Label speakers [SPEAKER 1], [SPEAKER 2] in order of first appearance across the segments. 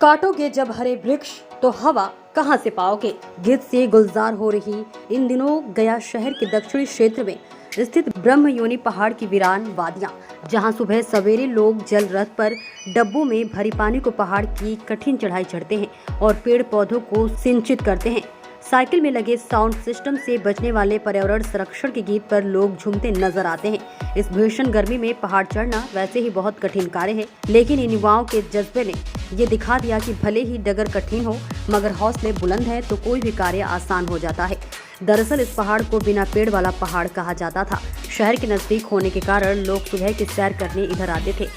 [SPEAKER 1] काटोगे जब हरे वृक्ष तो हवा कहां से पाओगे। गीत से गुलजार हो रही इन दिनों गया शहर के दक्षिणी क्षेत्र में स्थित ब्रह्मयोनी पहाड़ की वीरान वादियां, जहां सुबह सवेरे लोग जल रथ पर डब्बों में भरी पानी को पहाड़ की कठिन चढ़ाई चढ़ते हैं और पेड़ पौधों को सिंचित करते हैं। साइकिल में लगे साउंड सिस्टम से बजने वाले पर्यावरण संरक्षण के गीत पर लोग झूमते नजर आते हैं। इस भीषण गर्मी में पहाड़ चढ़ना वैसे ही बहुत कठिन कार्य है, लेकिन इन युवाओं के जज्बे ने ये दिखा दिया कि भले ही डगर कठिन हो मगर हौसले बुलंद है तो कोई भी कार्य आसान हो जाता है। दरअसल इस पहाड़ को बिना पेड़ वाला पहाड़ कहा जाता था। शहर के नजदीक होने के कारण लोग सुबह की सैर करने इधर आते थे।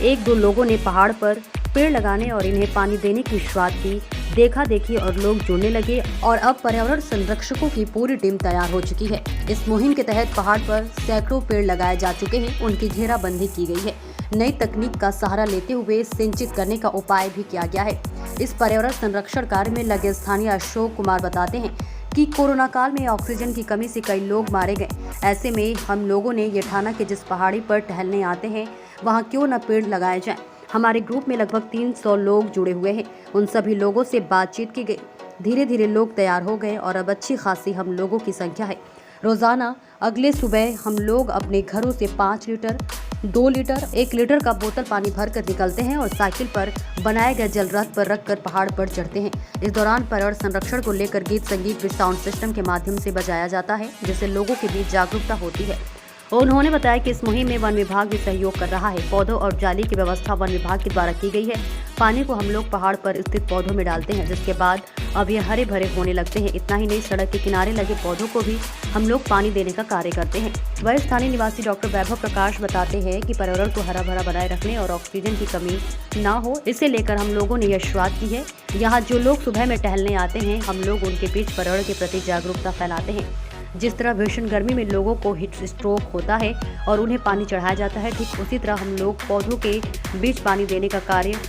[SPEAKER 1] एक दो लोगों ने पहाड़ पर पेड़ लगाने और इन्हें पानी देने की शुरुआत की। देखा देखी और लोग जुड़ने लगे और अब पर्यावरण संरक्षकों की पूरी टीम तैयार हो चुकी है। इस मुहिम के तहत पहाड़ पर सैकड़ों पेड़ लगाए जा चुके हैं, उनकी घेराबंदी की गई है। नई तकनीक का सहारा लेते हुए सिंचित करने का उपाय भी किया गया है। इस पर्यावरण संरक्षण कार्य में लगे स्थानीय अशोक कुमार बताते हैं कि कोरोना काल में ऑक्सीजन की कमी से कई लोग मारे गए। ऐसे में हम लोगों ने ये ठाना कि जिस पहाड़ी पर टहलने आते हैं वहाँ क्यों न पेड़ लगाए जाएं। हमारे ग्रुप में लगभग 300 लोग जुड़े हुए हैं। उन सभी लोगों से बातचीत की गई। धीरे धीरे लोग तैयार हो गए और अब अच्छी खासी हम लोगों की संख्या है। रोजाना अगले सुबह हम लोग अपने घरों से 5 लीटर, 2 लीटर, 1 लीटर का बोतल पानी भर कर निकलते हैं और साइकिल पर बनाए गए जल रथ पर रखकर पहाड़ पर चढ़ते हैं। इस दौरान पर्यावरण संरक्षण को लेकर गीत संगीत भी साउंड सिस्टम के माध्यम से बजाया जाता है, जिससे लोगों के बीच जागरूकता होती है। उन्होंने बताया कि इस मुहिम में वन विभाग भी सहयोग कर रहा है। पौधों और जाली की व्यवस्था वन विभाग के द्वारा की गई है। पानी को हम लोग पहाड़ पर स्थित पौधों में डालते हैं, जिसके बाद अब ये हरे भरे होने लगते हैं। इतना ही नहीं, सड़क के किनारे लगे पौधों को भी हम लोग पानी देने का कार्य करते हैं। वह स्थानीय निवासी डॉक्टर वैभव प्रकाश बताते हैं कि पर्यावरण को हरा भरा बनाए रखने और ऑक्सीजन की कमी ना हो, इसे लेकर हम लोगों ने यह शुरुआत की है। यहाँ जो लोग सुबह में टहलने आते हैं, हम लोग उनके बीच पर्यावरण के प्रति जागरूकता फैलाते हैं। जिस तरह भीषण गर्मी में लोगों को हीट स्ट्रोक होता है और उन्हें पानी चढ़ाया जाता है, ठीक उसी तरह हम लोग पौधों के बीच पानी देने का कार्य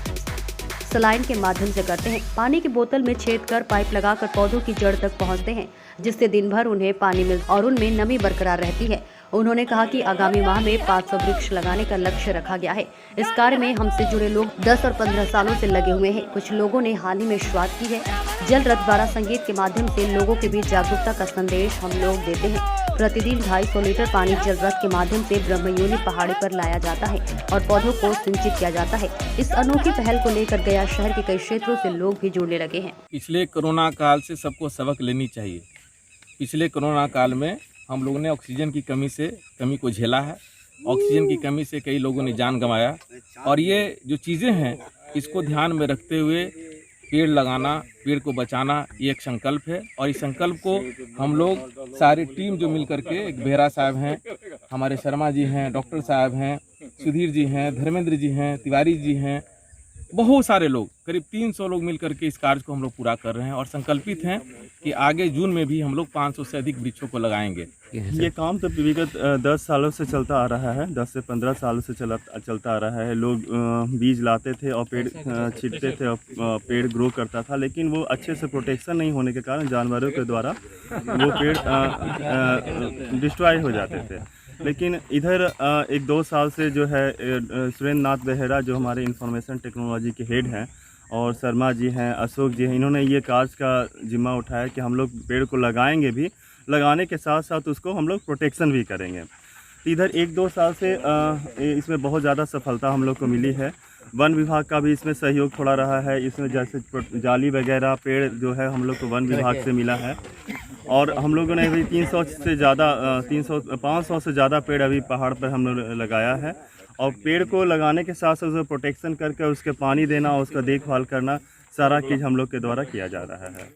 [SPEAKER 1] सलाइन के माध्यम से करते हैं। पानी की बोतल में छेद कर पाइप लगाकर पौधों की जड़ तक पहुंचते हैं, जिससे दिन भर उन्हें पानी मिल और उनमें नमी बरकरार रहती है। उन्होंने कहा कि आगामी माह में 500 वृक्ष लगाने का लक्ष्य रखा गया है। इस कार्य में हमसे जुड़े लोग 10 और 15 सालों से लगे हुए हैं। कुछ लोगों ने हाल ही में शुरुआत की है। जल रथ द्वारा संगीत के माध्यम से लोगों के बीच जागरूकता का संदेश हम लोग देते हैं। प्रतिदिन 250 लीटर पानी जल रथ के माध्यम से ब्रह्मयोनी पहाड़ी पर लाया जाता है और पौधों को सिंचित किया जाता है। इस अनोखी पहल को लेकर गया शहर के कई क्षेत्रों से लोग भी जुड़ने लगे हैं।
[SPEAKER 2] पिछले कोरोना काल से सबको सबक लेनी चाहिए। पिछले कोरोना काल में हम लोगों ने ऑक्सीजन की कमी को झेला है। ऑक्सीजन की कमी से कई लोगों ने जान गंवाया और ये जो चीज़ें हैं इसको ध्यान में रखते हुए पेड़ लगाना, पेड़ को बचाना, ये एक संकल्प है। और इस संकल्प को हम लोग सारी टीम जो मिल करके, एक बेहरा साहब हैं, हमारे शर्मा जी हैं, डॉक्टर साहब हैं, सुधीर जी हैं, धर्मेंद्र जी हैं, तिवारी जी हैं, बहुत सारे लोग, करीब 300 लोग मिल करके इस कार्य को हम लोग पूरा कर रहे हैं और संकल्पित हैं कि आगे जून में भी हम लोग 500 से अधिक वृक्षों को लगाएंगे।
[SPEAKER 3] ये काम तो विगत 10 सालों से चलता आ रहा है। 10 से 15 सालों से चलता आ रहा है। लोग बीज लाते थे और पेड़ छींटते थे और पेड़ ग्रो करता था, लेकिन वो अच्छे से प्रोटेक्शन नहीं होने के कारण जानवरों के द्वारा वो पेड़ डिस्ट्रॉय हो जाते थे। लेकिन इधर 1-2 साल से जो है सुरेंद्र नाथ बेहरा, जो हमारे इंफॉर्मेशन टेक्नोलॉजी के हेड हैं, और शर्मा जी हैं, अशोक जी हैं, इन्होंने ये कार्य का जिम्मा उठाया कि हम लोग पेड़ को लगाएंगे भी, लगाने के साथ साथ उसको हम लोग प्रोटेक्शन भी करेंगे। तो इधर 1-2 साल से इसमें बहुत ज़्यादा सफलता हम लोग को मिली है। वन विभाग का भी इसमें सहयोग थोड़ा रहा है। इसमें जैसे जाली वगैरह पेड़ जो है हम लोग को वन विभाग से मिला है और हम लोगों ने अभी 500 से ज़्यादा पेड़ अभी पहाड़ पर हम लोग लगाया है। और पेड़ को लगाने के साथ साथ उसको प्रोटेक्शन करके उसके पानी देना और उसका देखभाल करना, सारा चीज़ हम लोग के द्वारा किया जा रहा है।